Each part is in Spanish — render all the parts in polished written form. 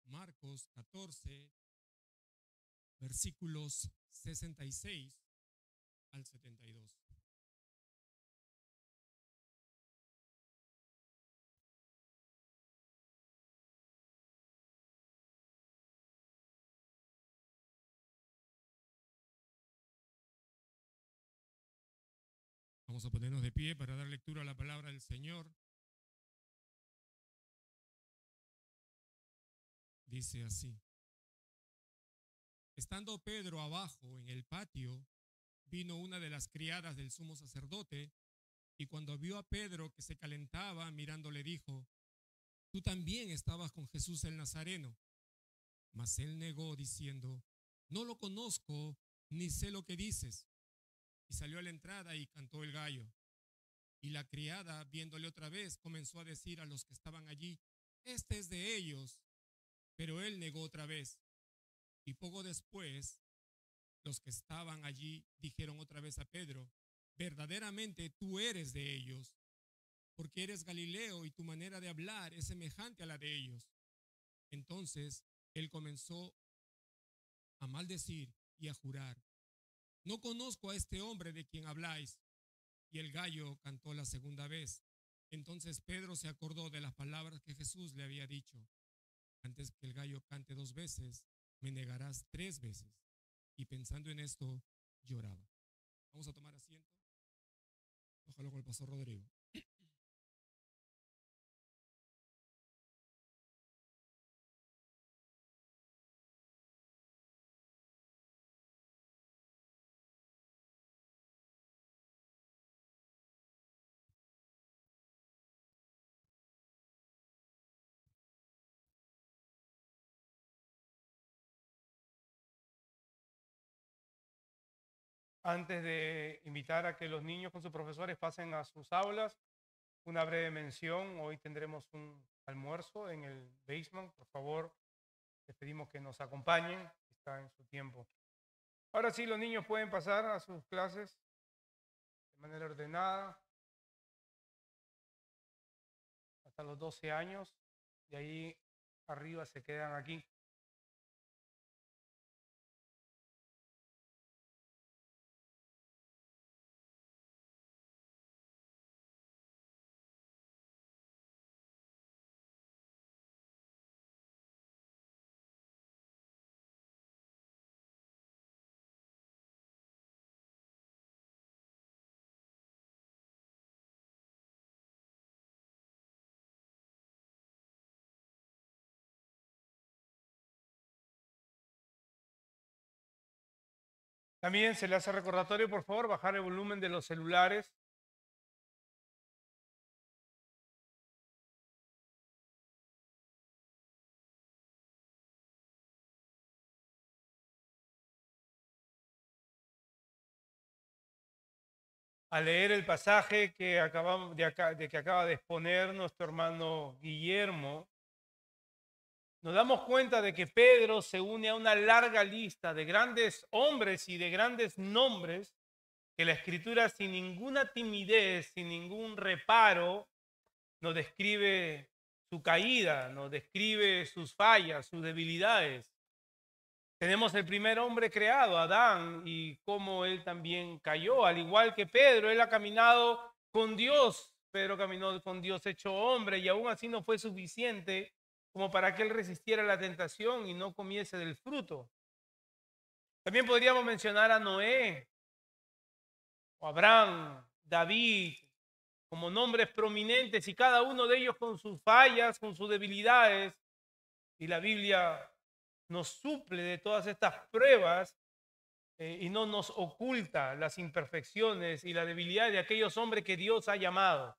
Marcos 14, versículos 66 al 72. Vamos a ponernos de pie para dar lectura a la palabra del Señor. Dice así: estando Pedro abajo en el patio, vino una de las criadas del sumo sacerdote, y cuando vio a Pedro que se calentaba, mirando le dijo: tú también estabas con Jesús el Nazareno. Mas él negó, diciendo: no lo conozco, ni sé lo que dices. Y salió a la entrada y cantó el gallo. Y la criada, viéndole otra vez, comenzó a decir a los que estaban allí: este es de ellos. Pero él negó otra vez. Y poco después, los que estaban allí dijeron otra vez a Pedro: verdaderamente tú eres de ellos, porque eres Galileo y tu manera de hablar es semejante a la de ellos. Entonces él comenzó a maldecir y a jurar: no conozco a este hombre de quien habláis. Y el gallo cantó la segunda vez. Entonces Pedro se acordó de las palabras que Jesús le había dicho: antes que el gallo cante 2 veces, me negarás 3 veces. Y pensando en esto, lloraba. Vamos a tomar asiento. Ojalá con el pastor Rodrigo. Antes de invitar a que los niños con sus profesores pasen a sus aulas, una breve mención. Hoy tendremos un almuerzo en el basement. Por favor, les pedimos que nos acompañen. Está en su tiempo. Ahora sí, los niños pueden pasar a sus clases de manera ordenada hasta los 12 años. De ahí arriba se quedan aquí. También se le hace recordatorio, por favor, bajar el volumen de los celulares. A leer el pasaje que acaba de exponer nuestro hermano Guillermo, nos damos cuenta de que Pedro se une a una larga lista de grandes hombres y de grandes nombres que la Escritura, sin ninguna timidez, sin ningún reparo, nos describe su caída, nos describe sus fallas, sus debilidades. Tenemos el primer hombre creado, Adán, y cómo él también cayó, al igual que Pedro. Él ha caminado con Dios. Pedro caminó con Dios hecho hombre, y aún así no fue suficiente como para que él resistiera la tentación y no comiese del fruto. También podríamos mencionar a Noé, o Abraham, David, como nombres prominentes, y cada uno de ellos con sus fallas, con sus debilidades. Y la Biblia nos suple de todas estas pruebas y no nos oculta las imperfecciones y la debilidad de aquellos hombres que Dios ha llamado.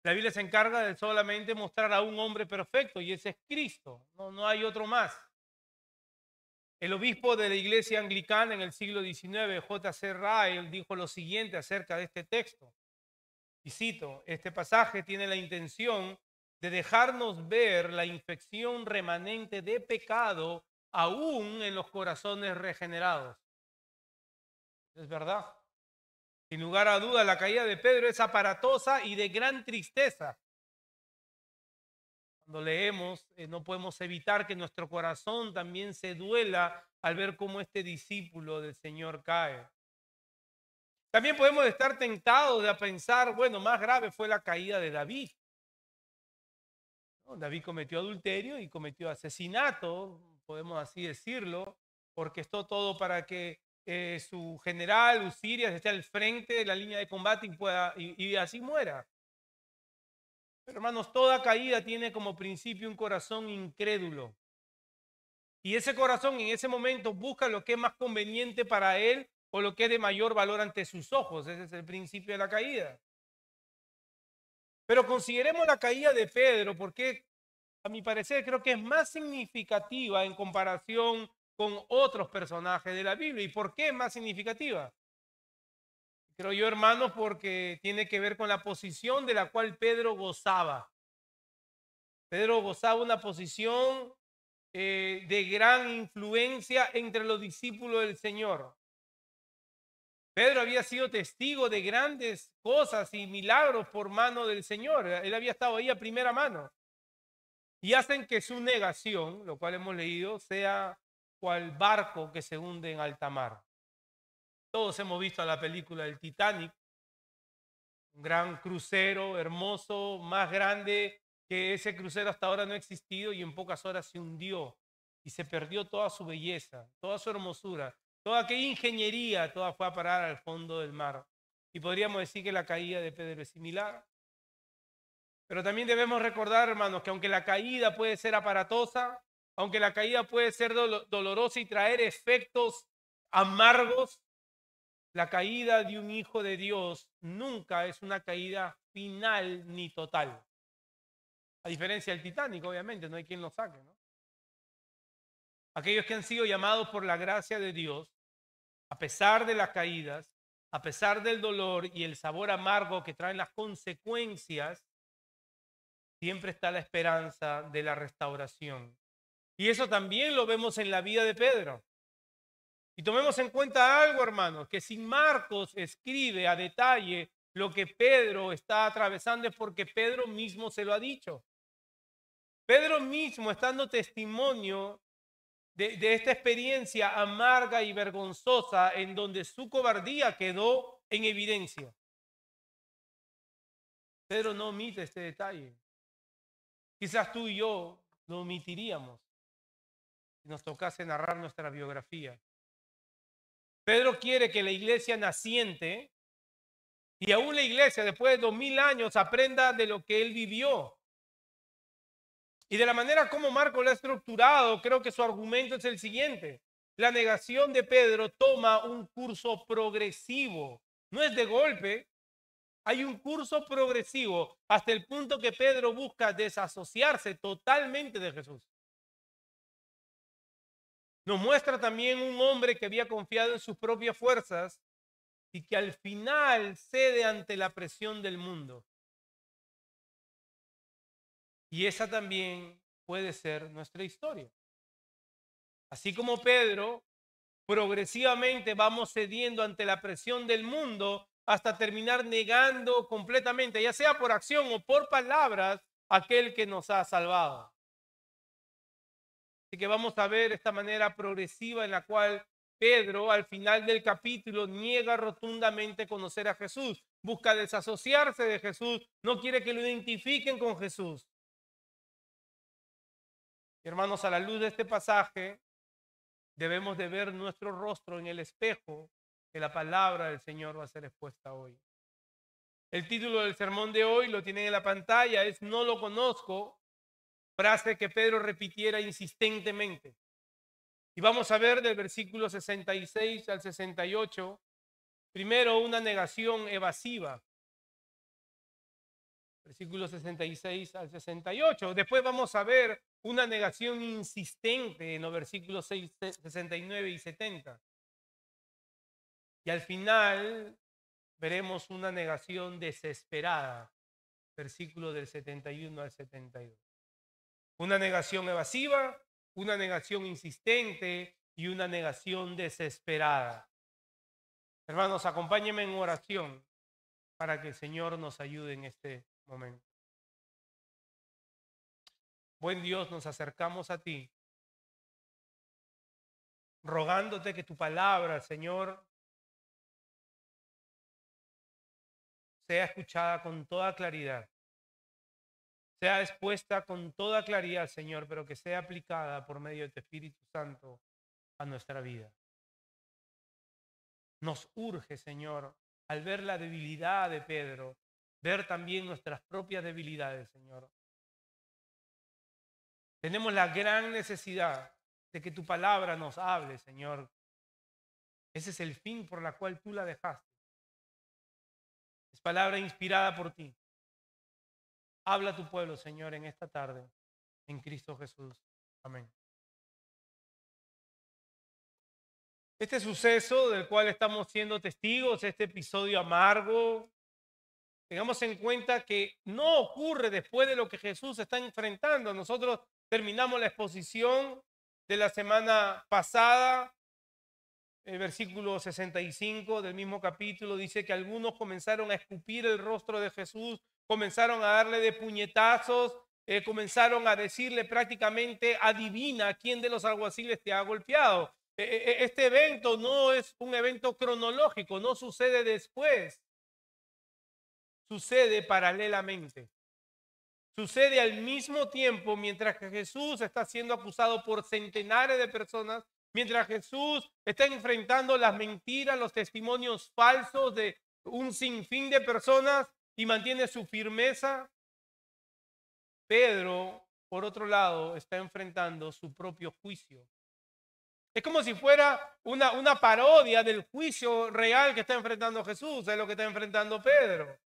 La Biblia se encarga de solamente mostrar a un hombre perfecto, y ese es Cristo. No hay otro más. El obispo de la iglesia anglicana en el siglo XIX, J.C. Ryle, dijo lo siguiente acerca de este texto. Y cito: este pasaje tiene la intención de dejarnos ver la infección remanente de pecado aún en los corazones regenerados. Es verdad. Sin lugar a duda, la caída de Pedro es aparatosa y de gran tristeza. Cuando leemos, no podemos evitar que nuestro corazón también se duela al ver cómo este discípulo del Señor cae. También podemos estar tentados de pensar, bueno, más grave fue la caída de David, ¿no? David cometió adulterio y cometió asesinato, podemos así decirlo, orquestó todo para que su general, Usías, esté al frente de la línea de combate y así muera. Pero hermanos, toda caída tiene como principio un corazón incrédulo. Y ese corazón en ese momento busca lo que es más conveniente para él o lo que es de mayor valor ante sus ojos. Ese es el principio de la caída. Pero consideremos la caída de Pedro porque a mi parecer creo que es más significativa en comparación con otros personajes de la Biblia. ¿Y por qué es más significativa? Creo yo, hermanos, porque tiene que ver con la posición de la cual Pedro gozaba. Pedro gozaba una posición de gran influencia entre los discípulos del Señor. Pedro había sido testigo de grandes cosas y milagros por mano del Señor. Él había estado ahí a primera mano. Y hacen que su negación, lo cual hemos leído, sea cual barco que se hunde en alta mar. Todos hemos visto la película del Titanic, un gran crucero hermoso, más grande que ese crucero hasta ahora no ha existido y en pocas horas se hundió y se perdió toda su belleza, toda su hermosura, toda aquella ingeniería, toda fue a parar al fondo del mar. Y podríamos decir que la caída de Pedro es similar. Pero también debemos recordar, hermanos, que aunque la caída puede ser aparatosa, aunque la caída puede ser dolorosa y traer efectos amargos, la caída de un hijo de Dios nunca es una caída final ni total. A diferencia del Titanic, obviamente, no hay quien lo saque, ¿no? Aquellos que han sido llamados por la gracia de Dios, a pesar de las caídas, a pesar del dolor y el sabor amargo que traen las consecuencias, siempre está la esperanza de la restauración. Y eso también lo vemos en la vida de Pedro. Y tomemos en cuenta algo, hermanos, que si Marcos escribe a detalle lo que Pedro está atravesando es porque Pedro mismo se lo ha dicho. Pedro mismo está dando testimonio de esta experiencia amarga y vergonzosa en donde su cobardía quedó en evidencia. Pedro no omite este detalle. Quizás tú y yo lo omitiríamos si nos tocase narrar nuestra biografía. Pedro quiere que la iglesia naciente y aún la iglesia después de 2000 años aprenda de lo que él vivió. Y de la manera como Marco lo ha estructurado, creo que su argumento es el siguiente. La negación de Pedro toma un curso progresivo. No es de golpe. Hay un curso progresivo hasta el punto que Pedro busca desasociarse totalmente de Jesús. Nos muestra también un hombre que había confiado en sus propias fuerzas y que al final cede ante la presión del mundo. Y esa también puede ser nuestra historia. Así como Pedro, progresivamente vamos cediendo ante la presión del mundo hasta terminar negando completamente, ya sea por acción o por palabras, aquel que nos ha salvado. Así que vamos a ver esta manera progresiva en la cual Pedro al final del capítulo niega rotundamente conocer a Jesús, busca desasociarse de Jesús, no quiere que lo identifiquen con Jesús. Hermanos, a la luz de este pasaje, debemos de ver nuestro rostro en el espejo que la palabra del Señor va a ser expuesta hoy. El título del sermón de hoy lo tienen en la pantalla, es "No lo conozco", frase que Pedro repitiera insistentemente. Y vamos a ver del versículo 66 al 68, primero una negación evasiva. Versículos 66 al 68. Después vamos a ver una negación insistente en los versículos 69 y 70. Y al final veremos una negación desesperada, versículos del 71 al 72. Una negación evasiva, una negación insistente y una negación desesperada. Hermanos, acompáñenme en oración para que el Señor nos ayude en este momento. Buen Dios, nos acercamos a ti, rogándote que tu palabra, Señor, sea escuchada con toda claridad, sea expuesta con toda claridad, Señor, pero que sea aplicada por medio de tu Espíritu Santo a nuestra vida. Nos urge, Señor, al ver la debilidad de Pedro, ver también nuestras propias debilidades, Señor. Tenemos la gran necesidad de que tu palabra nos hable, Señor. Ese es el fin por la cual tú la dejaste. Es palabra inspirada por ti. Habla a tu pueblo, Señor, en esta tarde, en Cristo Jesús. Amén. Este suceso del cual estamos siendo testigos, este episodio amargo, tengamos en cuenta que no ocurre después de lo que Jesús está enfrentando. Nosotros terminamos la exposición de la semana pasada. El versículo 65 del mismo capítulo dice que algunos comenzaron a escupir el rostro de Jesús, comenzaron a darle de puñetazos, comenzaron a decirle prácticamente: adivina quién de los alguaciles te ha golpeado. Este evento no es un evento cronológico, no sucede después, sucede paralelamente. Sucede al mismo tiempo mientras que Jesús está siendo acusado por centenares de personas, mientras Jesús está enfrentando las mentiras, los testimonios falsos de un sinfín de personas y mantiene su firmeza. Pedro, por otro lado, está enfrentando su propio juicio. Es como si fuera una parodia del juicio real que está enfrentando Jesús, es lo que está enfrentando Pedro.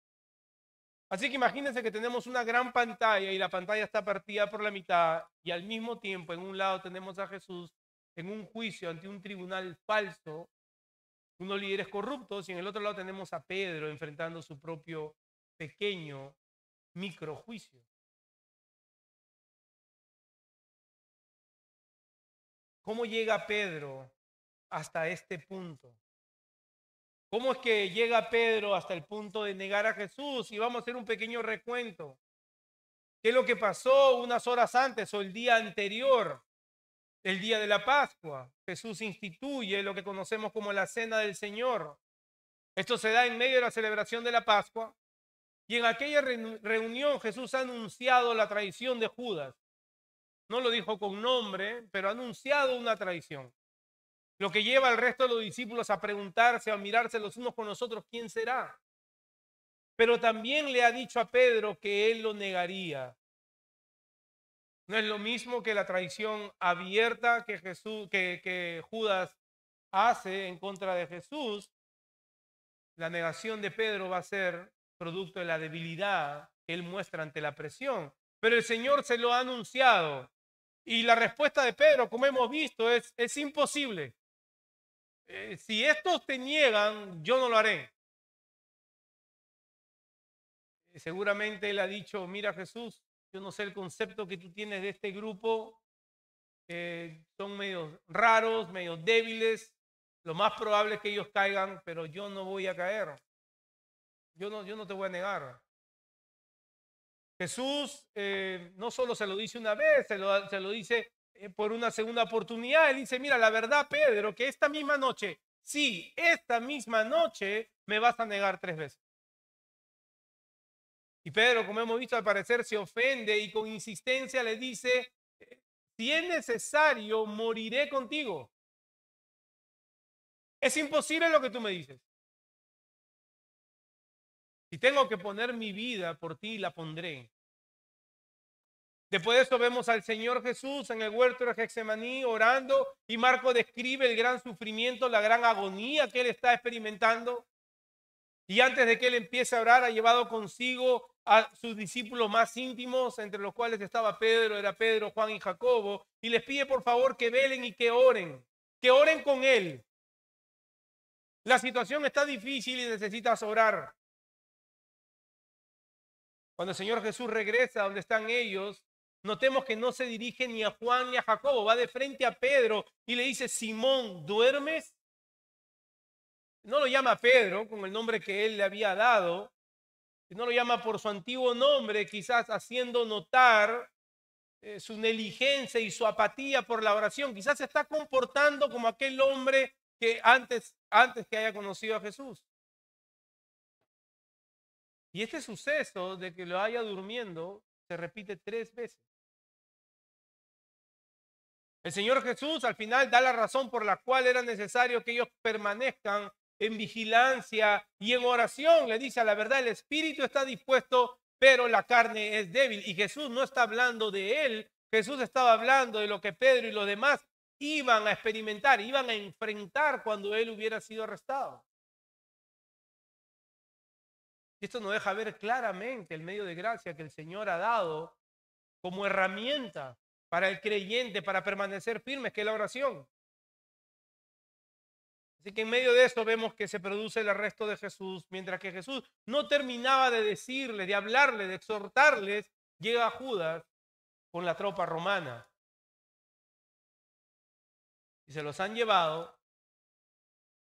Así que imagínense que tenemos una gran pantalla y la pantalla está partida por la mitad y al mismo tiempo en un lado tenemos a Jesús en un juicio ante un tribunal falso, unos líderes corruptos, y en el otro lado tenemos a Pedro enfrentando su propio pequeño microjuicio. ¿Cómo llega Pedro hasta este punto? ¿Cómo es que llega Pedro hasta el punto de negar a Jesús? Y vamos a hacer un pequeño recuento. ¿Qué es lo que pasó unas horas antes o el día anterior? El día de la Pascua. Jesús instituye lo que conocemos como la Cena del Señor. Esto se da en medio de la celebración de la Pascua. Y en aquella reunión Jesús ha anunciado la traición de Judas. No lo dijo con nombre, pero ha anunciado una traición. Lo que lleva al resto de los discípulos a preguntarse, a mirarse los unos con los otros, ¿quién será? Pero también le ha dicho a Pedro que él lo negaría. No es lo mismo que la traición abierta que Judas hace en contra de Jesús. La negación de Pedro va a ser producto de la debilidad que él muestra ante la presión. Pero el Señor se lo ha anunciado. Y la respuesta de Pedro, como hemos visto, es imposible. Si estos te niegan, yo no lo haré. Seguramente él ha dicho: mira, Jesús, yo no sé el concepto que tú tienes de este grupo, son medio raros, medio débiles, lo más probable es que ellos caigan, pero yo no voy a caer. Yo no te voy a negar. Jesús no solo se lo dice una vez, se lo dice por una segunda oportunidad. Él dice: mira, la verdad, Pedro, que esta misma noche, sí, esta misma noche me vas a negar 3 veces. Y Pedro, como hemos visto, al parecer se ofende y con insistencia le dice: si es necesario, moriré contigo. Es imposible lo que tú me dices. Si tengo que poner mi vida por ti, la pondré. Después de eso vemos al Señor Jesús en el huerto de Getsemaní orando, y Marco describe el gran sufrimiento, la gran agonía que él está experimentando. Y antes de que él empiece a orar, ha llevado consigo a sus discípulos más íntimos, entre los cuales estaba Pedro, era Pedro, Juan y Jacobo, y les pide por favor que velen y que oren con él. La situación está difícil y necesitas orar. Cuando el Señor Jesús regresa donde están ellos, notemos que no se dirige ni a Juan ni a Jacobo, va de frente a Pedro y le dice: Simón, ¿duermes? No lo llama Pedro con el nombre que él le había dado, no lo llama por su antiguo nombre, quizás haciendo notar su negligencia y su apatía por la oración. Quizás se está comportando como aquel hombre que antes que haya conocido a Jesús. Y este suceso de que lo haya durmiendo se repite 3 veces. El Señor Jesús al final da la razón por la cual era necesario que ellos permanezcan en vigilancia y en oración. Le dice: a la verdad, el espíritu está dispuesto, pero la carne es débil. Y Jesús no está hablando de él, Jesús estaba hablando de lo que Pedro y los demás iban a experimentar, iban a enfrentar cuando él hubiera sido arrestado. Y esto nos deja ver claramente el medio de gracia que el Señor ha dado como herramienta para el creyente, para permanecer firmes, que es la oración. Así que en medio de esto vemos que se produce el arresto de Jesús, mientras que Jesús no terminaba de decirles, de hablarles, de exhortarles, llega Judas con la tropa romana. Y se los han llevado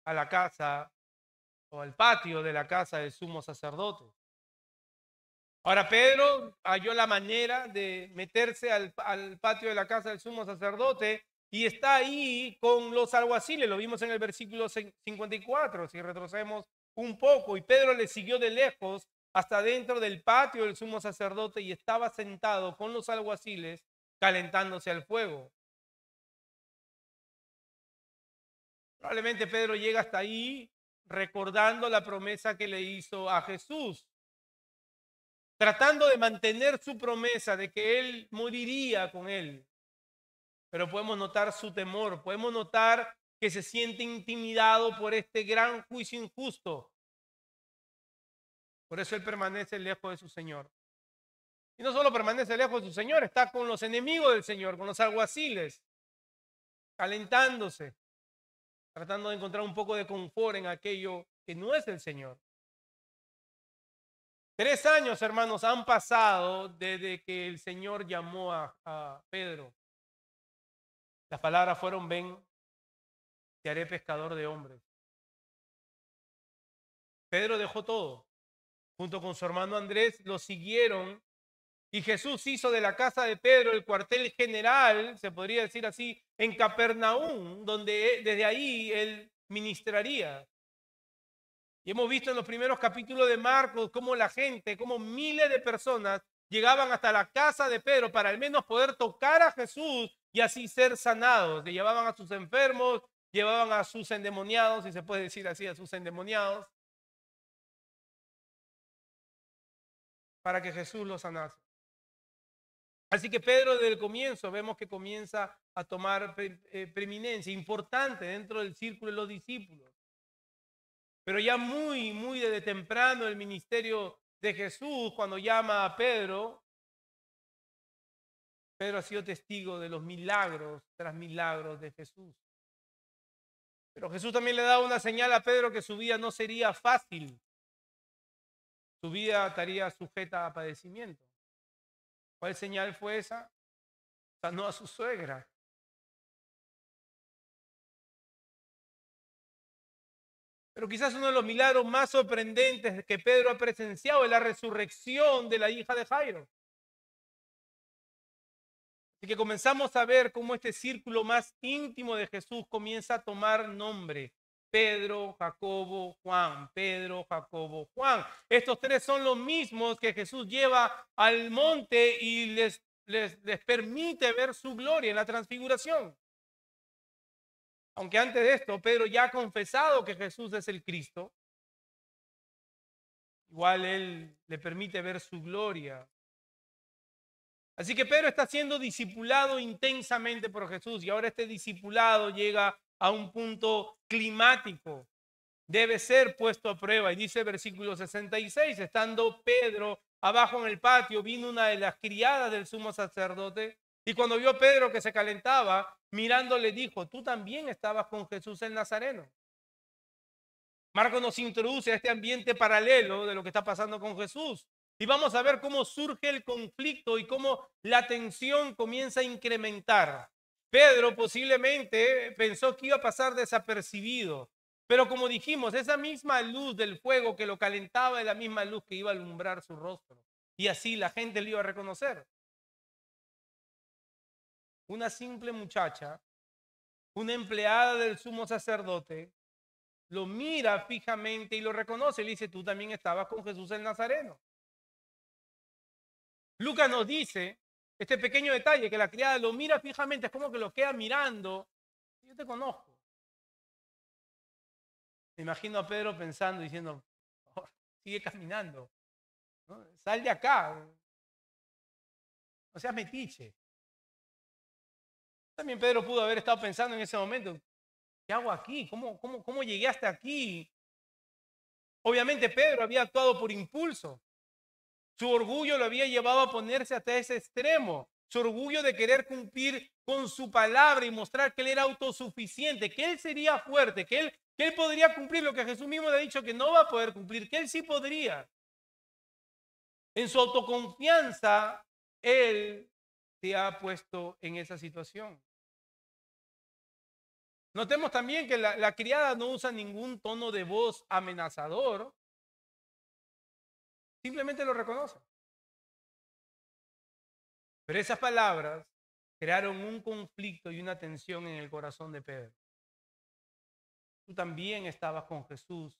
a la casa o al patio de la casa del sumo sacerdote. Ahora Pedro halló la manera de meterse al patio de la casa del sumo sacerdote y está ahí con los alguaciles. Lo vimos en el versículo 54, si retrocedemos un poco. Y Pedro le siguió de lejos hasta dentro del patio del sumo sacerdote y estaba sentado con los alguaciles calentándose al fuego. Probablemente Pedro llega hasta ahí recordando la promesa que le hizo a Jesús, tratando de mantener su promesa de que él moriría con él. Pero podemos notar su temor, podemos notar que se siente intimidado por este gran juicio injusto. Por eso él permanece lejos de su Señor. Y no solo permanece lejos de su Señor, está con los enemigos del Señor, con los alguaciles, calentándose, tratando de encontrar un poco de confort en aquello que no es el Señor. 3 años, hermanos, han pasado desde que el Señor llamó a Pedro. Las palabras fueron: ven, te haré pescador de hombres. Pedro dejó todo. Junto con su hermano Andrés lo siguieron y Jesús hizo de la casa de Pedro el cuartel general, se podría decir así, en Capernaum, donde desde ahí él ministraría. Y hemos visto en los primeros capítulos de Marcos cómo la gente, cómo miles de personas llegaban hasta la casa de Pedro para al menos poder tocar a Jesús y así ser sanados. Le llevaban a sus enfermos, llevaban a sus endemoniados, si se puede decir así, a sus endemoniados, para que Jesús los sanase. Así que Pedro desde el comienzo vemos que comienza a tomar preeminencia importante dentro del círculo de los discípulos. Pero ya muy desde temprano el ministerio de Jesús, cuando llama a Pedro, Pedro ha sido testigo de los milagros tras milagros de Jesús. Pero Jesús también le da una señal a Pedro que su vida no sería fácil. Su vida estaría sujeta a padecimiento. ¿Cuál señal fue esa? Sanó a su suegra. Pero quizás uno de los milagros más sorprendentes que Pedro ha presenciado es la resurrección de la hija de Jairo. Así que comenzamos a ver cómo este círculo más íntimo de Jesús comienza a tomar nombre. Pedro, Jacobo, Juan. Pedro, Jacobo, Juan. Estos 3 son los mismos que Jesús lleva al monte y les permite ver su gloria en la transfiguración. Aunque antes de esto, Pedro ya ha confesado que Jesús es el Cristo, igual él le permite ver su gloria. Así que Pedro está siendo discipulado intensamente por Jesús y ahora este discipulado llega a un punto climático. Debe ser puesto a prueba. Y dice el versículo 66, estando Pedro abajo en el patio, vino una de las criadas del sumo sacerdote y cuando vio a Pedro que se calentaba, mirando le dijo: tú también estabas con Jesús el Nazareno. Marcos nos introduce a este ambiente paralelo de lo que está pasando con Jesús. Y vamos a ver cómo surge el conflicto y cómo la tensión comienza a incrementar. Pedro posiblemente pensó que iba a pasar desapercibido, pero como dijimos, esa misma luz del fuego que lo calentaba es la misma luz que iba a alumbrar su rostro. Y así la gente lo iba a reconocer. una simple muchacha, una empleada del sumo sacerdote, lo mira fijamente y lo reconoce. Le dice, tú también estabas con Jesús el Nazareno. Lucas nos dice este pequeño detalle, que la criada lo mira fijamente, es como que lo queda mirando. Yo te conozco. Me imagino a Pedro pensando, diciendo, oh, sigue caminando, ¿no? Sal de acá, no seas metiche. También Pedro pudo haber estado pensando en ese momento, ¿qué hago aquí? ¿Cómo llegué hasta aquí? Obviamente Pedro había actuado por impulso. Su orgullo lo había llevado a ponerse hasta ese extremo. Su orgullo de querer cumplir con su palabra y mostrar que él era autosuficiente, que él sería fuerte, que él podría cumplir lo que Jesús mismo le ha dicho que no va a poder cumplir, que él sí podría. En su autoconfianza, él se ha puesto en esa situación. Notemos también que la criada no usa ningún tono de voz amenazador, simplemente lo reconoce. Pero esas palabras crearon un conflicto y una tensión en el corazón de Pedro. Tú también estabas con Jesús,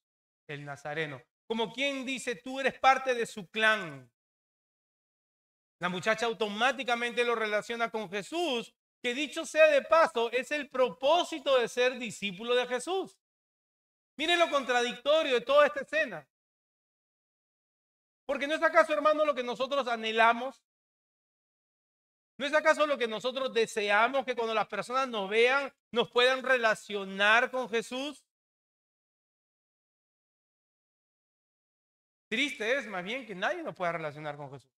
el Nazareno. Como quien dice, tú eres parte de su clan. La muchacha automáticamente lo relaciona con Jesús, que dicho sea de paso, es el propósito de ser discípulo de Jesús. Miren lo contradictorio de toda esta escena. Porque ¿no es acaso, hermano, lo que nosotros anhelamos? ¿No es acaso lo que nosotros deseamos, que cuando las personas nos vean, nos puedan relacionar con Jesús? Triste es más bien que nadie nos pueda relacionar con Jesús.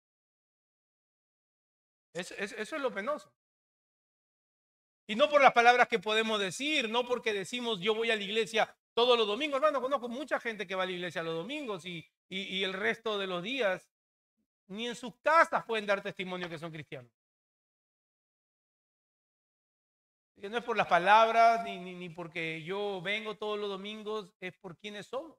Eso es lo penoso. Y no por las palabras que podemos decir, no porque decimos yo voy a la iglesia todos los domingos. Hermano, conozco mucha gente que va a la iglesia los domingos y el resto de los días ni en sus casas pueden dar testimonio que son cristianos. Y no es por las palabras ni porque yo vengo todos los domingos, es por quienes somos.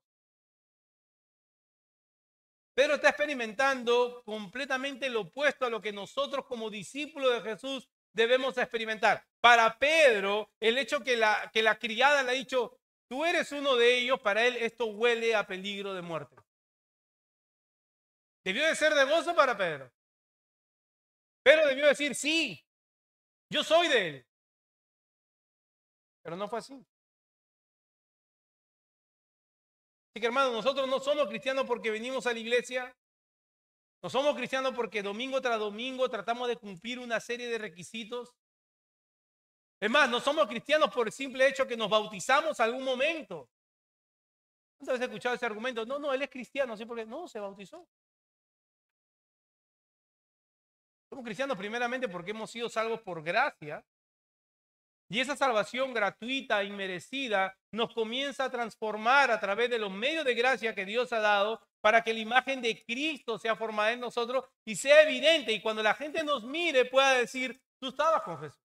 Pedro está experimentando completamente lo opuesto a lo que nosotros como discípulos de Jesús debemos experimentar. Para Pedro, el hecho que la criada le ha dicho, tú eres uno de ellos, para él esto huele a peligro de muerte. Debió de ser de gozo para Pedro. Pedro debió decir, sí, yo soy de él. Pero no fue así. Así que hermanos, nosotros no somos cristianos porque venimos a la iglesia. No somos cristianos porque domingo tras domingo tratamos de cumplir una serie de requisitos. Es más, no somos cristianos por el simple hecho que nos bautizamos algún momento. ¿Cuántas veces he escuchado ese argumento? No, él es cristiano, ¿sí? Porque no, se bautizó. Somos cristianos primeramente porque hemos sido salvos por gracia. Y esa salvación gratuita, inmerecida, nos comienza a transformar a través de los medios de gracia que Dios ha dado para que la imagen de Cristo sea formada en nosotros y sea evidente. Y cuando la gente nos mire pueda decir, tú estabas con Jesús.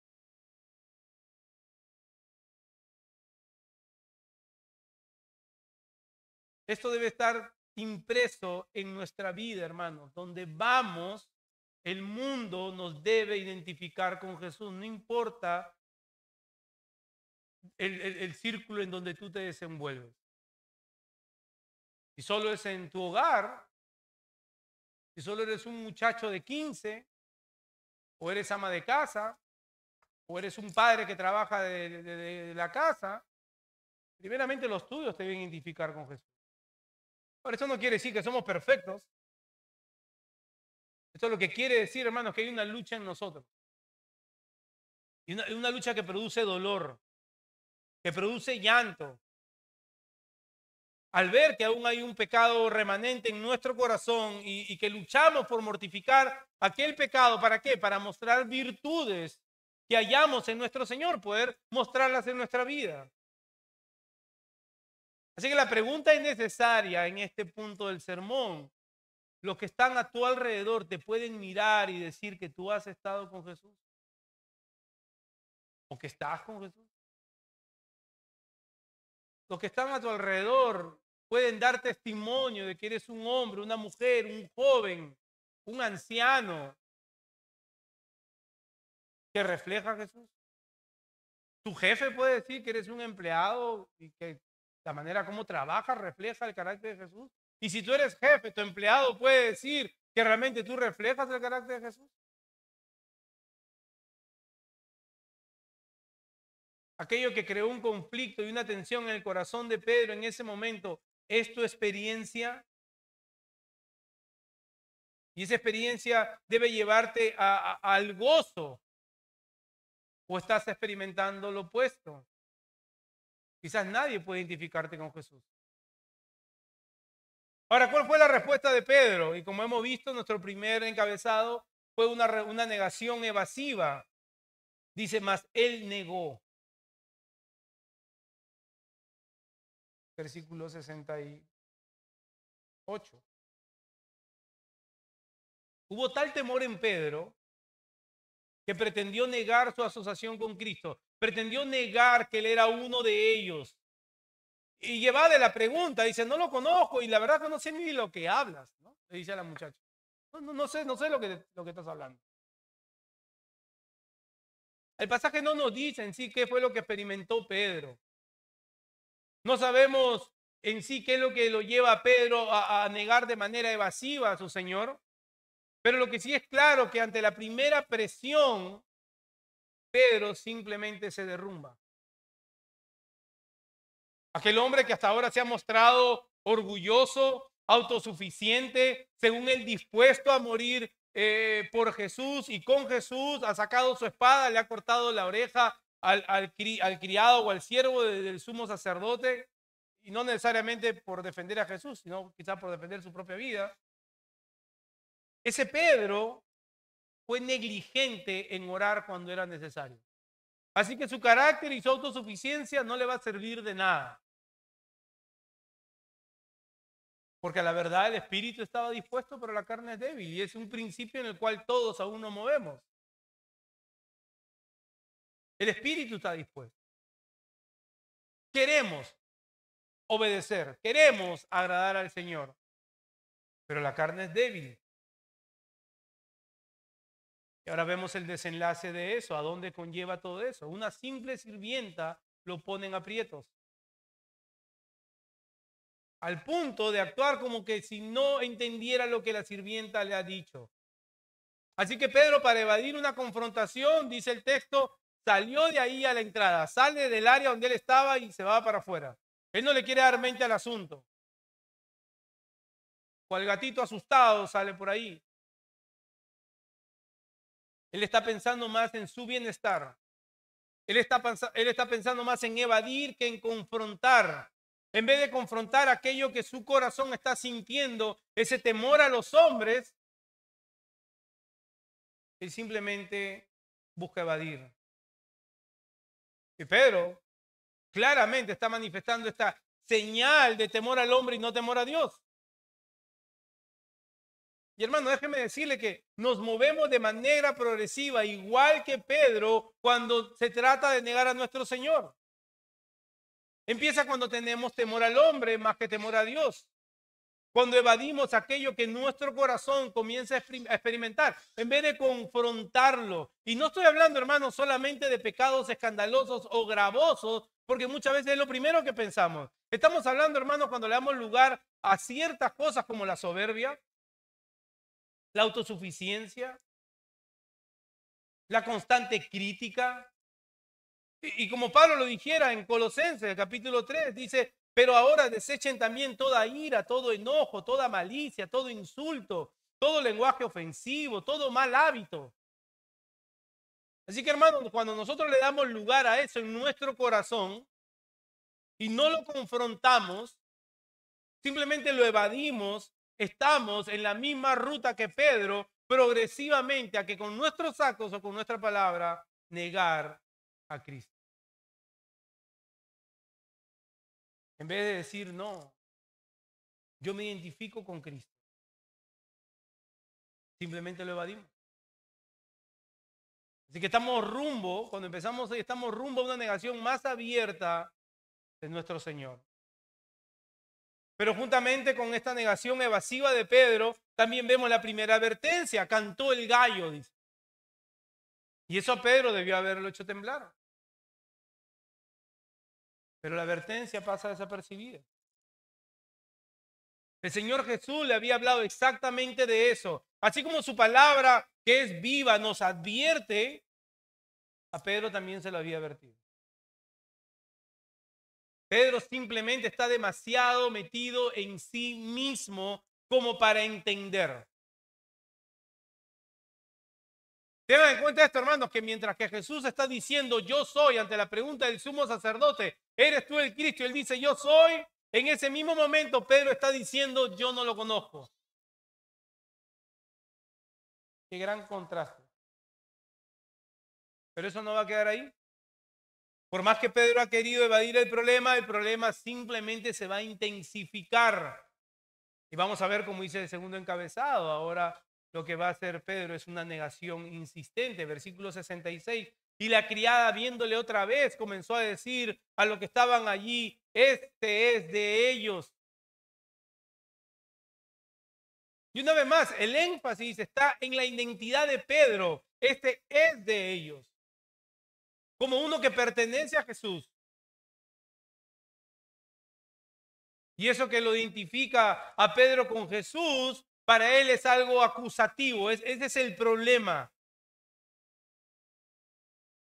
Esto debe estar impreso en nuestra vida, hermanos. Donde vamos, el mundo nos debe identificar con Jesús. No importa el círculo en donde tú te desenvuelves. Si solo es en tu hogar, si solo eres un muchacho de 15, o eres ama de casa, o eres un padre que trabaja de la casa, primeramente los tuyos te deben identificar con Jesús. Por eso no quiere decir que somos perfectos. Esto lo que quiere decir, hermanos, que hay una lucha en nosotros. Y una lucha que produce dolor, que produce llanto. Al ver que aún hay un pecado remanente en nuestro corazón y que luchamos por mortificar aquel pecado, ¿para qué? Para mostrar virtudes que hallamos en nuestro Señor, poder mostrarlas en nuestra vida. Así que la pregunta es necesaria en este punto del sermón. Los que están a tu alrededor te pueden mirar y decir que tú has estado con Jesús. O que estás con Jesús. Los que están a tu alrededor pueden dar testimonio de que eres un hombre, una mujer, un joven, un anciano, que refleja a Jesús. Tu jefe puede decir que eres un empleado y que la manera como trabajas refleja el carácter de Jesús. Y si tú eres jefe, tu empleado puede decir que realmente tú reflejas el carácter de Jesús. Aquello que creó un conflicto y una tensión en el corazón de Pedro en ese momento, ¿es tu experiencia? Y esa experiencia debe llevarte al gozo. ¿O estás experimentando lo opuesto? Quizás nadie puede identificarte con Jesús. Ahora, ¿cuál fue la respuesta de Pedro? Y como hemos visto, nuestro primer encabezado fue una negación evasiva. Dice, más él negó. Versículo 68. Hubo tal temor en Pedro que pretendió negar su asociación con Cristo. Pretendió negar que él era uno de ellos. Y lleva de la pregunta, dice, no lo conozco y la verdad que no sé ni lo que hablas, ¿no? Le dice a la muchacha. No sé lo que estás hablando. El pasaje no nos dice en sí qué fue lo que experimentó Pedro. No sabemos en sí qué es lo que lo lleva a Pedro a negar de manera evasiva a su Señor. Pero lo que sí es claro que ante la primera presión, Pedro simplemente se derrumba. Aquel hombre que hasta ahora se ha mostrado orgulloso, autosuficiente, según él dispuesto a morir por Jesús y con Jesús, ha sacado su espada, le ha cortado la oreja al criado o al siervo del sumo sacerdote, y no necesariamente por defender a Jesús, sino quizás por defender su propia vida. Ese Pedro fue negligente en orar cuando era necesario. Así que su carácter y su autosuficiencia no le va a servir de nada. Porque a la verdad el espíritu estaba dispuesto, pero la carne es débil. Y es un principio en el cual todos aún nos movemos. El espíritu está dispuesto. Queremos obedecer, queremos agradar al Señor, pero la carne es débil. Y ahora vemos el desenlace de eso, a dónde conlleva todo eso. Una simple sirvienta lo pone en aprietos. Al punto de actuar como que si no entendiera lo que la sirvienta le ha dicho. Así que Pedro, para evadir una confrontación, dice el texto, salió de ahí a la entrada, sale del área donde él estaba y se va para afuera. Él no le quiere dar mente al asunto. Cual gatito asustado sale por ahí. Él está pensando más en su bienestar. Él está pensando más en evadir que en confrontar. En vez de confrontar aquello que su corazón está sintiendo, ese temor a los hombres, él simplemente busca evadir. Y Pedro claramente está manifestando esta señal de temor al hombre y no temor a Dios. Y hermano, déjeme decirle que nos movemos de manera progresiva, igual que Pedro, cuando se trata de negar a nuestro Señor. Empieza cuando tenemos temor al hombre más que temor a Dios. Cuando evadimos aquello que nuestro corazón comienza a experimentar, en vez de confrontarlo. Y no estoy hablando, hermano, solamente de pecados escandalosos o gravosos, porque muchas veces es lo primero que pensamos. Estamos hablando, hermano, cuando le damos lugar a ciertas cosas como la soberbia, la autosuficiencia, la constante crítica. Y como Pablo lo dijera en Colosenses, capítulo 3, dice, pero ahora desechen también toda ira, todo enojo, toda malicia, todo insulto, todo lenguaje ofensivo, todo mal hábito. Así que, hermanos, cuando nosotros le damos lugar a eso en nuestro corazón y no lo confrontamos, simplemente lo evadimos, estamos en la misma ruta que Pedro, progresivamente a que con nuestros actos o con nuestra palabra negar a Cristo. En vez de decir, no, yo me identifico con Cristo, simplemente lo evadimos. Así que cuando empezamos, estamos rumbo a una negación más abierta de nuestro Señor. Pero juntamente con esta negación evasiva de Pedro, también vemos la primera advertencia, cantó el gallo, dice. Y eso a Pedro debió haberlo hecho temblar. Pero la advertencia pasa desapercibida. El Señor Jesús le había hablado exactamente de eso. Así como su palabra, que es viva, nos advierte, a Pedro también se lo había advertido. Pedro simplemente está demasiado metido en sí mismo como para entender. Tengan en cuenta esto, hermanos, que mientras que Jesús está diciendo yo soy ante la pregunta del sumo sacerdote, ¿eres tú el Cristo? Y él dice yo soy. En ese mismo momento Pedro está diciendo yo no lo conozco. Qué gran contraste. Pero eso no va a quedar ahí. Por más que Pedro ha querido evadir el problema simplemente se va a intensificar. Y vamos a ver, como dice el segundo encabezado, ahora lo que va a hacer Pedro es una negación insistente. Versículo 66. Y la criada, viéndole otra vez, comenzó a decir a los que estaban allí, este es de ellos. Y una vez más, el énfasis está en la identidad de Pedro. Este es de ellos. Como uno que pertenece a Jesús. Y eso que lo identifica a Pedro con Jesús, para él es algo acusativo. Ese es el problema.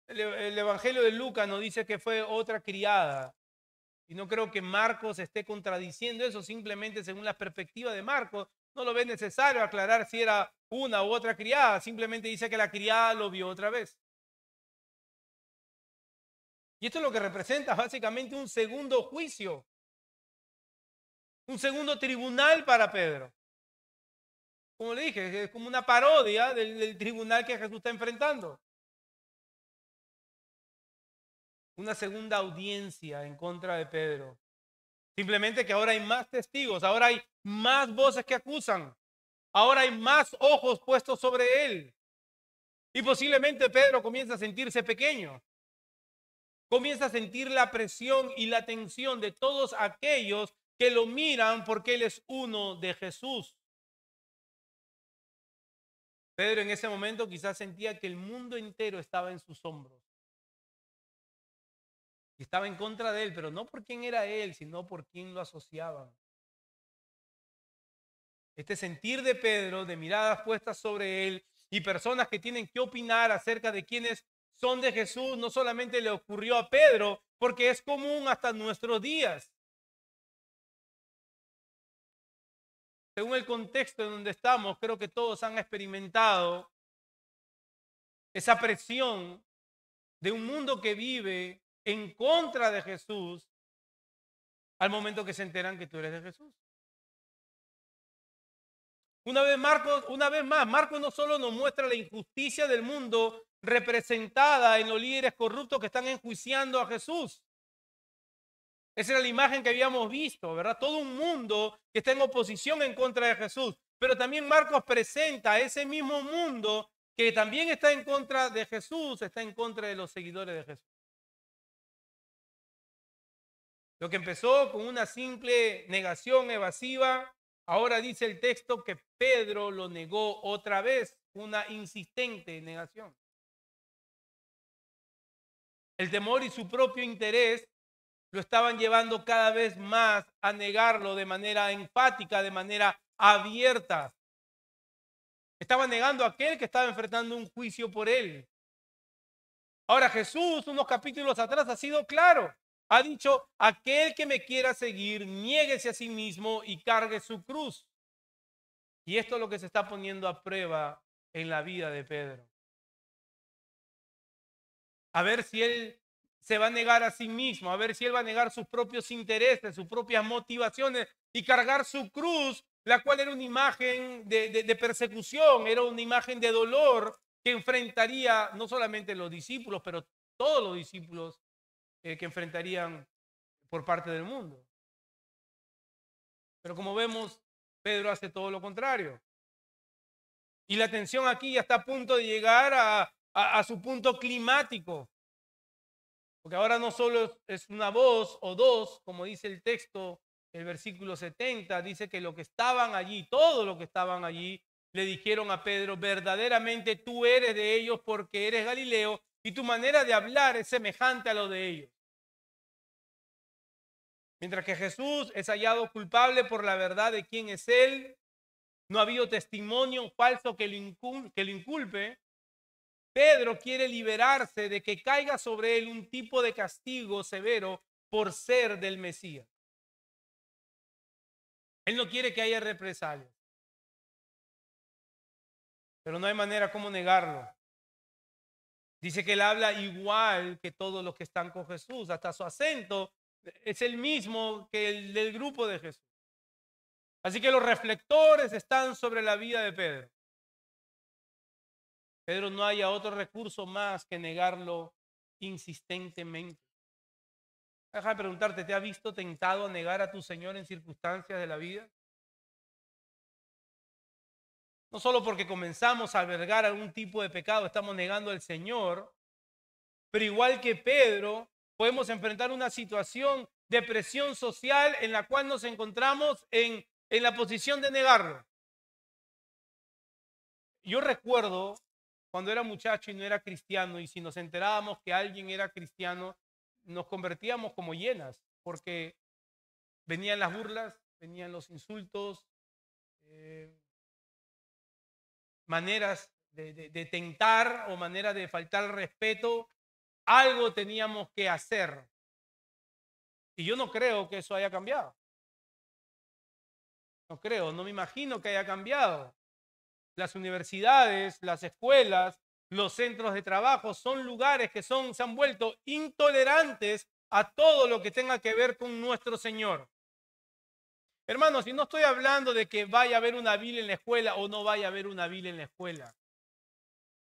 El Evangelio de Lucas nos dice que fue otra criada. Y no creo que Marcos esté contradiciendo eso, simplemente según la perspectiva de Marcos, no lo ve necesario aclarar si era una u otra criada, simplemente dice que la criada lo vio otra vez. Y esto es lo que representa básicamente un segundo juicio, un segundo tribunal para Pedro. Como le dije, es como una parodia del tribunal que Jesús está enfrentando. Una segunda audiencia en contra de Pedro. Simplemente que ahora hay más testigos, ahora hay más voces que acusan, ahora hay más ojos puestos sobre él. Y posiblemente Pedro comienza a sentirse pequeño. Comienza a sentir la presión y la tensión de todos aquellos que lo miran porque él es uno de Jesús. Pedro en ese momento quizás sentía que el mundo entero estaba en sus hombros. Y estaba en contra de él, pero no por quién era él, sino por quién lo asociaban. Este sentir de Pedro, de miradas puestas sobre él y personas que tienen que opinar acerca de quiénes son de Jesús, no solamente le ocurrió a Pedro, porque es común hasta nuestros días. Según el contexto en donde estamos, creo que todos han experimentado esa presión de un mundo que vive en contra de Jesús al momento que se enteran que tú eres de Jesús. Una vez más, Marcos no solo nos muestra la injusticia del mundo representada en los líderes corruptos que están enjuiciando a Jesús. Esa era la imagen que habíamos visto, ¿verdad? Todo un mundo que está en oposición en contra de Jesús. Pero también Marcos presenta ese mismo mundo que también está en contra de Jesús, está en contra de los seguidores de Jesús. Lo que empezó con una simple negación evasiva, ahora dice el texto que Pedro lo negó otra vez, una insistente negación. El temor y su propio interés lo estaban llevando cada vez más a negarlo de manera enfática, de manera abierta. Estaba negando a aquel que estaba enfrentando un juicio por él. Ahora Jesús, unos capítulos atrás, ha sido claro. Ha dicho, aquel que me quiera seguir, niéguese a sí mismo y cargue su cruz. Y esto es lo que se está poniendo a prueba en la vida de Pedro. A ver si él se va a negar a sí mismo, a ver si él va a negar sus propios intereses, sus propias motivaciones y cargar su cruz, la cual era una imagen de persecución, era una imagen de dolor que enfrentaría no solamente los discípulos, pero todos los discípulos que enfrentarían por parte del mundo. Pero como vemos, Pedro hace todo lo contrario. Y la tensión aquí ya está a punto de llegar a su punto climático. Porque ahora no solo es una voz o dos, como dice el texto, el versículo 70, dice que lo que estaban allí, todo lo que estaban allí, le dijeron a Pedro, verdaderamente tú eres de ellos porque eres Galileo y tu manera de hablar es semejante a lo de ellos. Mientras que Jesús es hallado culpable por la verdad de quién es Él, no ha habido testimonio falso que lo inculpe, Pedro quiere liberarse de que caiga sobre él un tipo de castigo severo por ser del Mesías. Él no quiere que haya represalias. Pero no hay manera como negarlo. Dice que él habla igual que todos los que están con Jesús. Hasta su acento es el mismo que el del grupo de Jesús. Así que los reflectores están sobre la vida de Pedro. Pedro no haya otro recurso más que negarlo insistentemente. Déjame preguntarte, ¿te has visto tentado a negar a tu Señor en circunstancias de la vida? No solo porque comenzamos a albergar algún tipo de pecado, estamos negando al Señor, pero igual que Pedro, podemos enfrentar una situación de presión social en la cual nos encontramos en la posición de negarlo. Yo recuerdo cuando era muchacho y no era cristiano, y si nos enterábamos que alguien era cristiano, nos convertíamos como hienas, porque venían las burlas, venían los insultos, maneras de tentar o maneras de faltar respeto. Algo teníamos que hacer. Y yo no creo que eso haya cambiado. No creo, no me imagino que haya cambiado. Las universidades, las escuelas, los centros de trabajo son lugares que se han vuelto intolerantes a todo lo que tenga que ver con nuestro Señor. Hermanos, y no estoy hablando de que vaya a haber una Biblia en la escuela o no vaya a haber una Biblia en la escuela.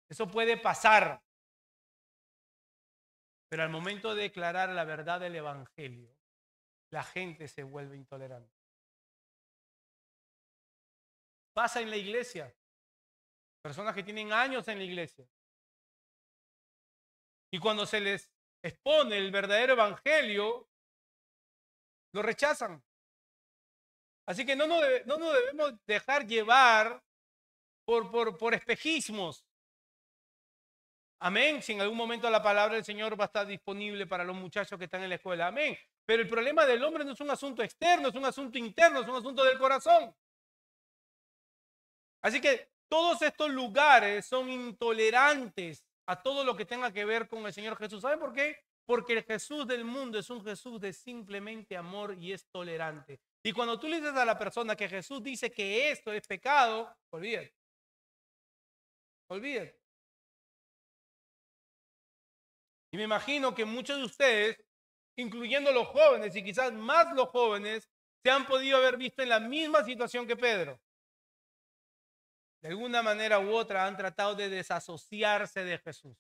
Eso puede pasar. Pero al momento de declarar la verdad del Evangelio, la gente se vuelve intolerante. Pasa en la iglesia. Personas que tienen años en la iglesia. Y cuando se les expone el verdadero evangelio, lo rechazan. Así que no nos debemos dejar llevar por espejismos. Amén. Si en algún momento la palabra del Señor va a estar disponible para los muchachos que están en la escuela. Amén. Pero el problema del hombre no es un asunto externo, es un asunto interno, es un asunto del corazón. Así que todos estos lugares son intolerantes a todo lo que tenga que ver con el Señor Jesús. ¿Saben por qué? Porque el Jesús del mundo es un Jesús de simplemente amor y es tolerante. Y cuando tú le dices a la persona que Jesús dice que esto es pecado, olvídate. Olvídate. Y me imagino que muchos de ustedes, incluyendo los jóvenes y quizás más los jóvenes, se han podido haber visto en la misma situación que Pedro. De alguna manera u otra han tratado de desasociarse de Jesús.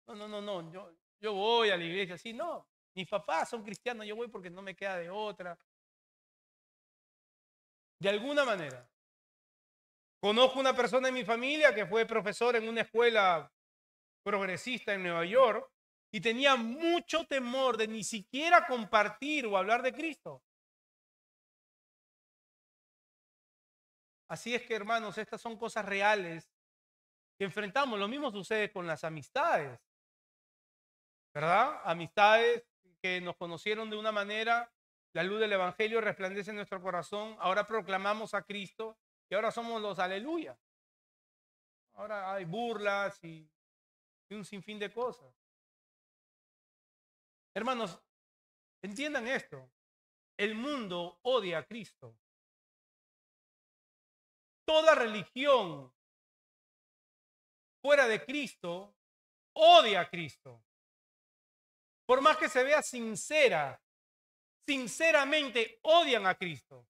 No, yo voy a la iglesia, sí, no. Mis papás son cristianos, yo voy porque no me queda de otra. De alguna manera. Conozco una persona en mi familia que fue profesor en una escuela progresista en Nueva York y tenía mucho temor de ni siquiera compartir o hablar de Cristo. Así es que, hermanos, estas son cosas reales que enfrentamos. Lo mismo sucede con las amistades, ¿verdad? Amistades que nos conocieron de una manera, la luz del Evangelio resplandece en nuestro corazón, ahora proclamamos a Cristo y ahora somos los aleluya. Ahora hay burlas y un sinfín de cosas. Hermanos, entiendan esto. El mundo odia a Cristo. Toda religión fuera de Cristo odia a Cristo. Por más que se vea sincera, sinceramente odian a Cristo.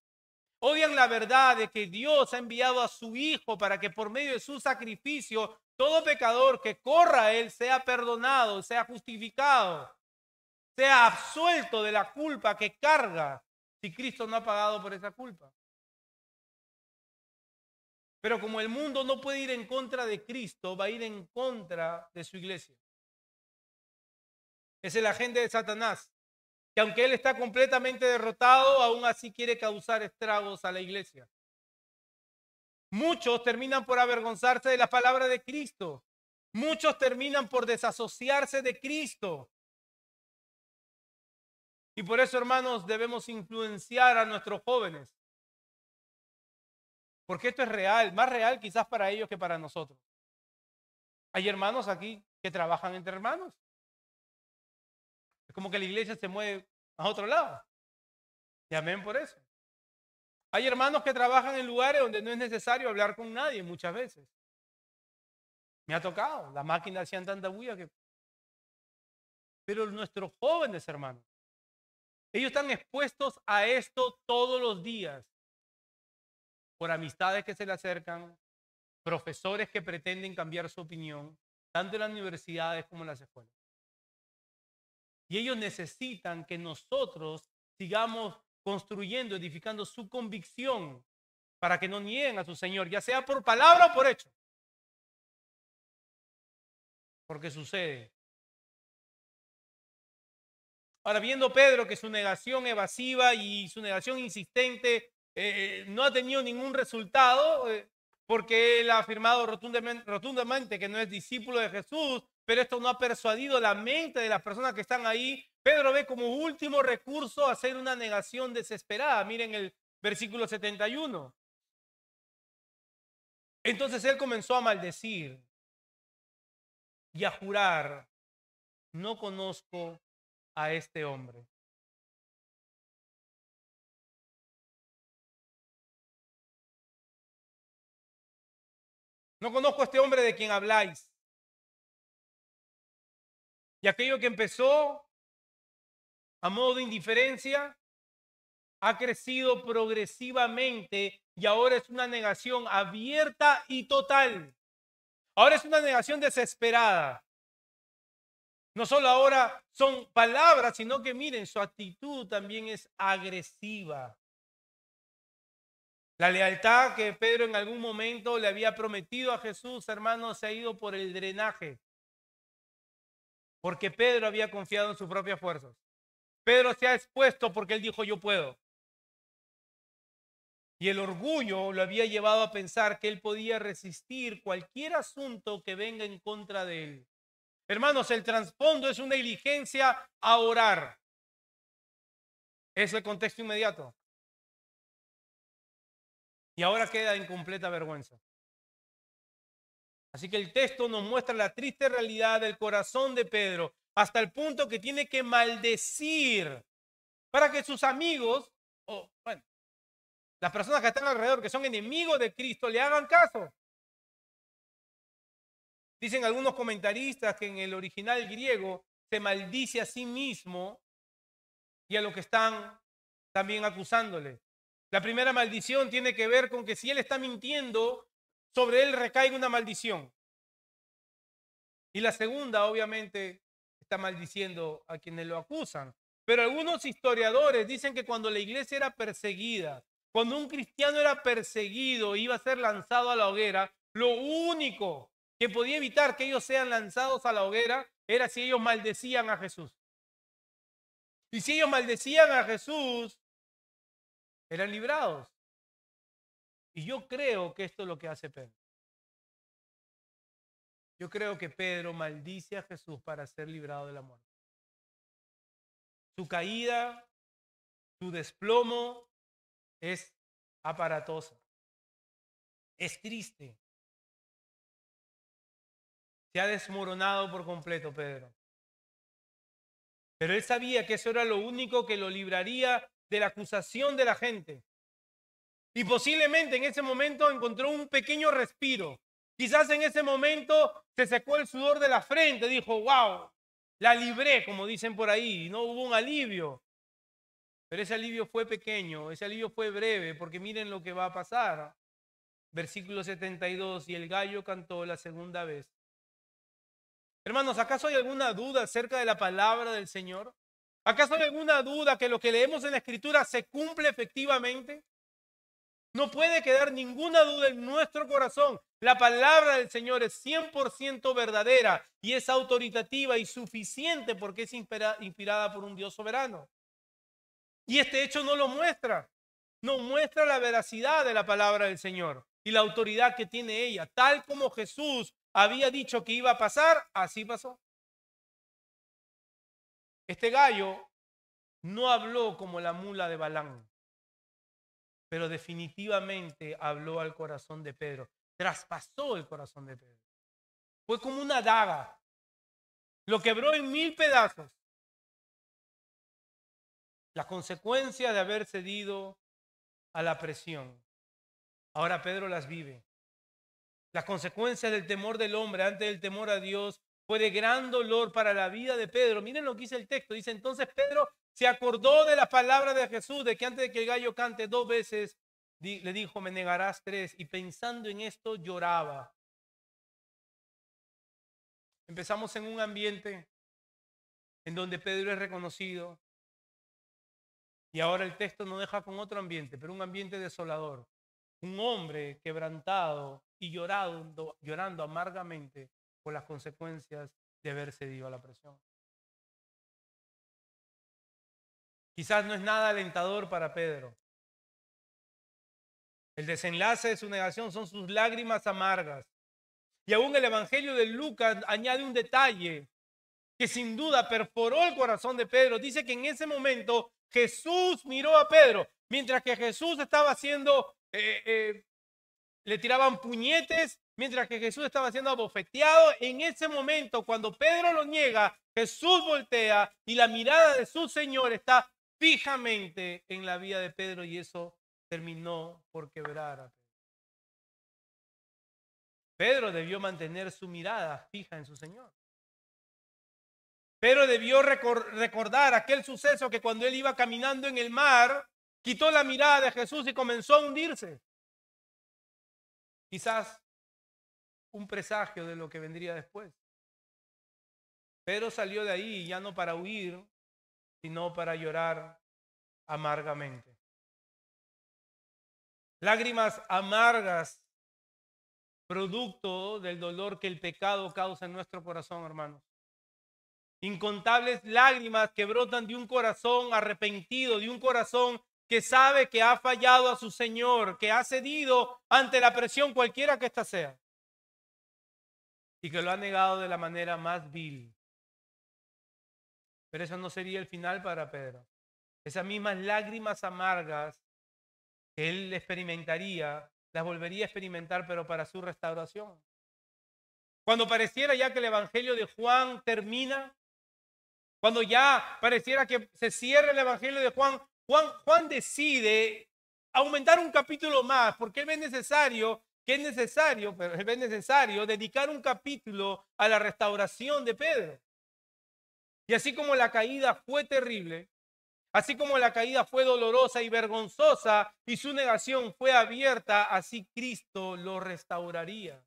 Odian la verdad de que Dios ha enviado a su Hijo para que por medio de su sacrificio todo pecador que corra a Él sea perdonado, sea justificado, sea absuelto de la culpa que carga si Cristo no ha pagado por esa culpa. Pero como el mundo no puede ir en contra de Cristo, va a ir en contra de su iglesia. Es el agente de Satanás, que aunque él está completamente derrotado, aún así quiere causar estragos a la iglesia. Muchos terminan por avergonzarse de la palabra de Cristo. Muchos terminan por desasociarse de Cristo. Y por eso, hermanos, debemos influenciar a nuestros jóvenes. Porque esto es real, más real quizás para ellos que para nosotros. Hay hermanos aquí que trabajan entre hermanos. Es como que la iglesia se mueve a otro lado. Y amén por eso. Hay hermanos que trabajan en lugares donde no es necesario hablar con nadie muchas veces. Me ha tocado, las máquinas hacían tanta bulla que... Pero nuestros jóvenes, hermanos, ellos están expuestos a esto todos los días. Por amistades que se le acercan, profesores que pretenden cambiar su opinión, tanto en las universidades como en las escuelas. Y ellos necesitan que nosotros sigamos construyendo, edificando su convicción para que no nieguen a su Señor, ya sea por palabra o por hecho. Porque sucede. Ahora, viendo Pedro que su negación evasiva y su negación insistente no ha tenido ningún resultado, porque él ha afirmado rotundamente que no es discípulo de Jesús, pero esto no ha persuadido la mente de las personas que están ahí. Pedro ve como último recurso hacer una negación desesperada. Miren el versículo 71. Entonces él comenzó a maldecir y a jurar: no conozco a este hombre. No conozco a este hombre de quien habláis. Y aquello que empezó a modo de indiferencia ha crecido progresivamente y ahora es una negación abierta y total. Ahora es una negación desesperada. No solo ahora son palabras, sino que miren, su actitud también es agresiva. La lealtad que Pedro en algún momento le había prometido a Jesús, hermanos, se ha ido por el drenaje. Porque Pedro había confiado en sus propias fuerzas. Pedro se ha expuesto porque él dijo: yo puedo. Y el orgullo lo había llevado a pensar que él podía resistir cualquier asunto que venga en contra de él. Hermanos, el trasfondo es una diligencia a orar. Es el contexto inmediato. Y ahora queda en completa vergüenza. Así que el texto nos muestra la triste realidad del corazón de Pedro, hasta el punto que tiene que maldecir para que sus amigos, o bueno, las personas que están alrededor, que son enemigos de Cristo, le hagan caso. Dicen algunos comentaristas que en el original griego se maldice a sí mismo y a lo que están también acusándole. La primera maldición tiene que ver con que si él está mintiendo, sobre él recaiga una maldición. Y la segunda, obviamente, está maldiciendo a quienes lo acusan. Pero algunos historiadores dicen que cuando la iglesia era perseguida, cuando un cristiano era perseguido, iba a ser lanzado a la hoguera, lo único que podía evitar que ellos sean lanzados a la hoguera era si ellos maldecían a Jesús. Y si ellos maldecían a Jesús, eran librados. Y yo creo que esto es lo que hace Pedro. Yo creo que Pedro maldice a Jesús para ser librado de la muerte. Su caída, su desplomo es aparatosa. Es triste. Se ha desmoronado por completo Pedro. Pero él sabía que eso era lo único que lo libraría de la acusación de la gente. Y posiblemente en ese momento encontró un pequeño respiro. Quizás en ese momento se secó el sudor de la frente, dijo: wow, la libré, como dicen por ahí, no hubo un alivio. Pero ese alivio fue pequeño, ese alivio fue breve, porque miren lo que va a pasar. Versículo 72, y el gallo cantó la segunda vez. Hermanos, ¿acaso hay alguna duda acerca de la palabra del Señor? ¿Acaso hay alguna duda que lo que leemos en la Escritura se cumple efectivamente? No puede quedar ninguna duda en nuestro corazón. La palabra del Señor es 100% verdadera y es autoritativa y suficiente porque es inspirada por un Dios soberano. Y este hecho no lo muestra. No muestra la veracidad de la palabra del Señor. y la autoridad que tiene ella. Tal como Jesús había dicho que iba a pasar, así pasó. Este gallo no habló como la mula de Balaam, pero definitivamente habló al corazón de Pedro. Traspasó el corazón de Pedro. Fue como una daga. Lo quebró en 1000 pedazos. La consecuencia de haber cedido a la presión. Ahora Pedro las vive. Las consecuencias del temor del hombre ante el temor a Dios fue de gran dolor para la vida de Pedro. Miren lo que dice el texto. Dice, entonces Pedro se acordó de la palabra de Jesús, de que antes de que el gallo cante 2 veces, le dijo, me negarás 3. Y pensando en esto, lloraba. Empezamos en un ambiente en donde Pedro es reconocido. Y ahora el texto nos deja con otro ambiente, pero un ambiente desolador. Un hombre quebrantado y llorando amargamente por las consecuencias de haber cedido a la presión. Quizás no es nada alentador para Pedro. El desenlace de su negación son sus lágrimas amargas. Y aún el Evangelio de Lucas añade un detalle que sin duda perforó el corazón de Pedro. Dice que en ese momento Jesús miró a Pedro, mientras que Jesús estaba haciendo, le tiraban puñetes, mientras que Jesús estaba siendo abofeteado. En ese momento, cuando Pedro lo niega, Jesús voltea y la mirada de su Señor está fijamente en la vida de Pedro, y eso terminó por quebrar a Pedro. Pedro debió mantener su mirada fija en su Señor. Pedro debió recordar aquel suceso que cuando él iba caminando en el mar, quitó la mirada de Jesús y comenzó a hundirse. Quizás un presagio de lo que vendría después. Pedro salió de ahí ya no para huir, sino para llorar amargamente. Lágrimas amargas, producto del dolor que el pecado causa en nuestro corazón, hermanos. Incontables lágrimas que brotan de un corazón arrepentido, de un corazón que sabe que ha fallado a su Señor, que ha cedido ante la presión cualquiera que ésta sea, y que lo ha negado de la manera más vil. Pero eso no sería el final para Pedro. Esas mismas lágrimas amargas que él experimentaría, las volvería a experimentar, pero para su restauración. Cuando pareciera ya que el Evangelio de Juan termina, cuando ya pareciera que se cierra el Evangelio de Juan, Juan decide aumentar un capítulo más, porque él ve necesario dedicar un capítulo a la restauración de Pedro. Y así como la caída fue terrible, así como la caída fue dolorosa y vergonzosa y su negación fue abierta, así Cristo lo restauraría.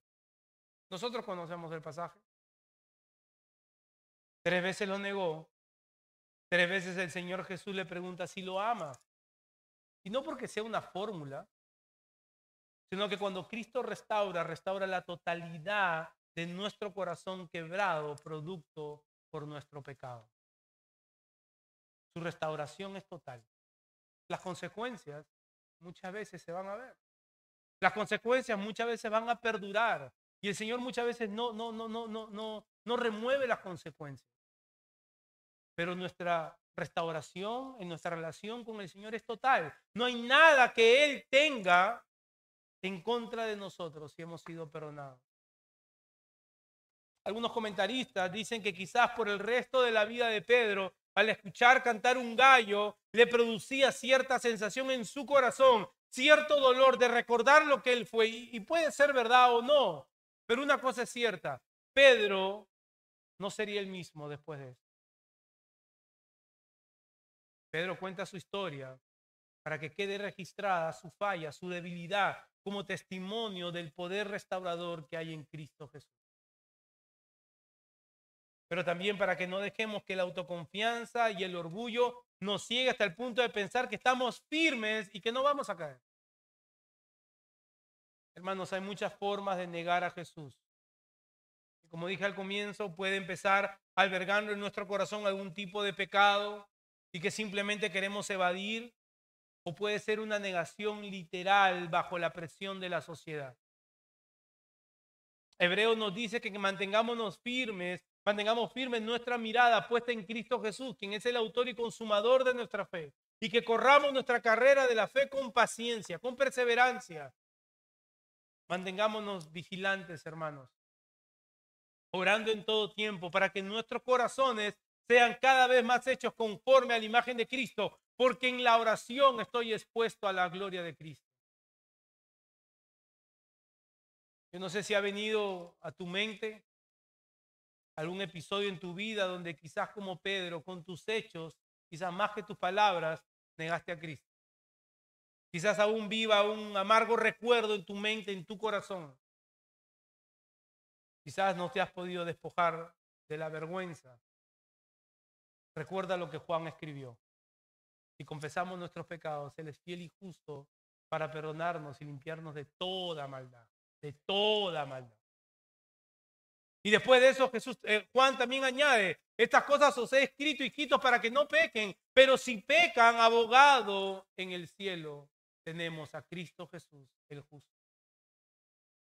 Nosotros conocemos el pasaje. 3 veces lo negó. 3 veces el Señor Jesús le pregunta si lo ama. Y no porque sea una fórmula, sino que cuando Cristo restaura la totalidad de nuestro corazón quebrado, producto por nuestro pecado. Su restauración es total. Las consecuencias muchas veces se van a ver. Las consecuencias muchas veces van a perdurar. Y el Señor muchas veces no remueve las consecuencias. Pero nuestra restauración en nuestra relación con el Señor es total. No hay nada que Él tenga en contra de nosotros si hemos sido perdonados. Algunos comentaristas dicen que quizás por el resto de la vida de Pedro, al escuchar cantar un gallo, le producía cierta sensación en su corazón, cierto dolor de recordar lo que él fue. Y puede ser verdad o no, pero una cosa es cierta: Pedro no sería el mismo después de eso. Pedro cuenta su historia para que quede registrada su falla, su debilidad, como testimonio del poder restaurador que hay en Cristo Jesús. Pero también para que no dejemos que la autoconfianza y el orgullo nos ciegue hasta el punto de pensar que estamos firmes y que no vamos a caer. Hermanos, hay muchas formas de negar a Jesús. Y como dije al comienzo, puede empezar albergando en nuestro corazón algún tipo de pecado y que simplemente queremos evadir. o puede ser una negación literal bajo la presión de la sociedad. Hebreos nos dice que mantengamos firmes nuestra mirada puesta en Cristo Jesús, quien es el autor y consumador de nuestra fe, y que corramos nuestra carrera de la fe con paciencia, con perseverancia. Mantengámonos vigilantes, hermanos, orando en todo tiempo para que nuestros corazones sean cada vez más hechos conforme a la imagen de Cristo, porque en la oración estoy expuesto a la gloria de Cristo. Yo no sé si ha venido a tu mente algún episodio en tu vida donde quizás como Pedro, con tus hechos, quizás más que tus palabras, negaste a Cristo. Quizás aún viva un amargo recuerdo en tu mente, en tu corazón. Quizás no te has podido despojar de la vergüenza. Recuerda lo que Juan escribió. Si confesamos nuestros pecados, Él es fiel y justo para perdonarnos y limpiarnos de toda maldad. De toda maldad. Y después de eso, Juan también añade, estas cosas os he escrito, hijitos, para que no pequen, pero si pecan, abogado en el cielo, tenemos a Cristo Jesús, el justo.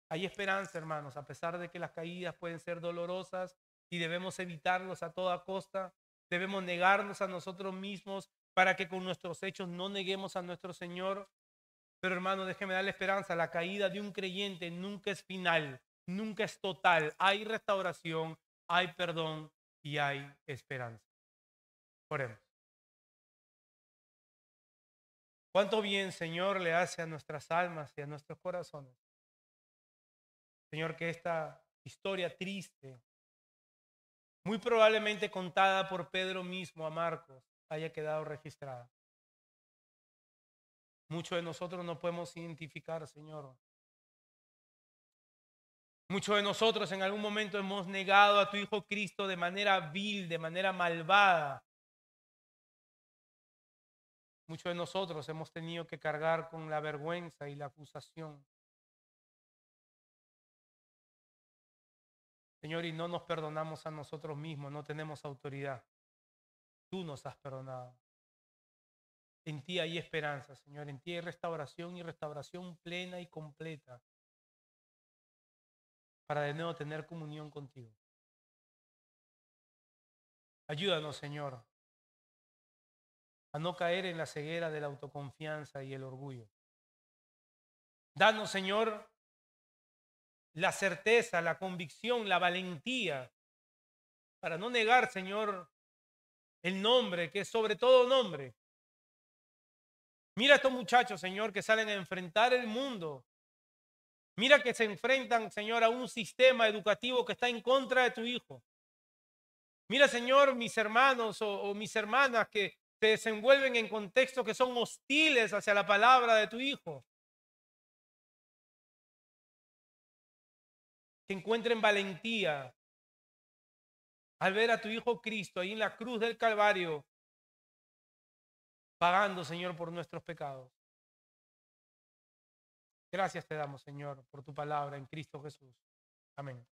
Hay esperanza, hermanos, a pesar de que las caídas pueden ser dolorosas y debemos evitarlos a toda costa, debemos negarnos a nosotros mismos para que con nuestros hechos no neguemos a nuestro Señor. Pero hermano, déjeme darle esperanza, la caída de un creyente nunca es final. Nunca es total. Hay restauración, hay perdón y hay esperanza. Oremos. Cuánto bien, Señor, le hace a nuestras almas y a nuestros corazones. Señor, que esta historia triste, muy probablemente contada por Pedro mismo a Marcos, haya quedado registrada. Muchos de nosotros no podemos identificar, Señor. Muchos de nosotros en algún momento hemos negado a tu Hijo Cristo de manera vil, de manera malvada. Muchos de nosotros hemos tenido que cargar con la vergüenza y la acusación. Señor, y no nos perdonamos a nosotros mismos, no tenemos autoridad. Tú nos has perdonado. En ti hay esperanza, Señor, en ti hay restauración y restauración plena y completa para de nuevo tener comunión contigo. Ayúdanos, Señor, a no caer en la ceguera de la autoconfianza y el orgullo. Danos, Señor, la certeza, la convicción, la valentía para no negar, Señor, el nombre que es sobre todo nombre. Mira a estos muchachos, Señor, que salen a enfrentar el mundo. Mira que se enfrentan, Señor, a un sistema educativo que está en contra de tu Hijo. Mira, Señor, mis hermanos o mis hermanas que se desenvuelven en contextos que son hostiles hacia la palabra de tu Hijo. Que encuentren valentía al ver a tu Hijo Cristo ahí en la cruz del Calvario, pagando, Señor, por nuestros pecados. Gracias te damos, Señor, por tu palabra en Cristo Jesús. Amén.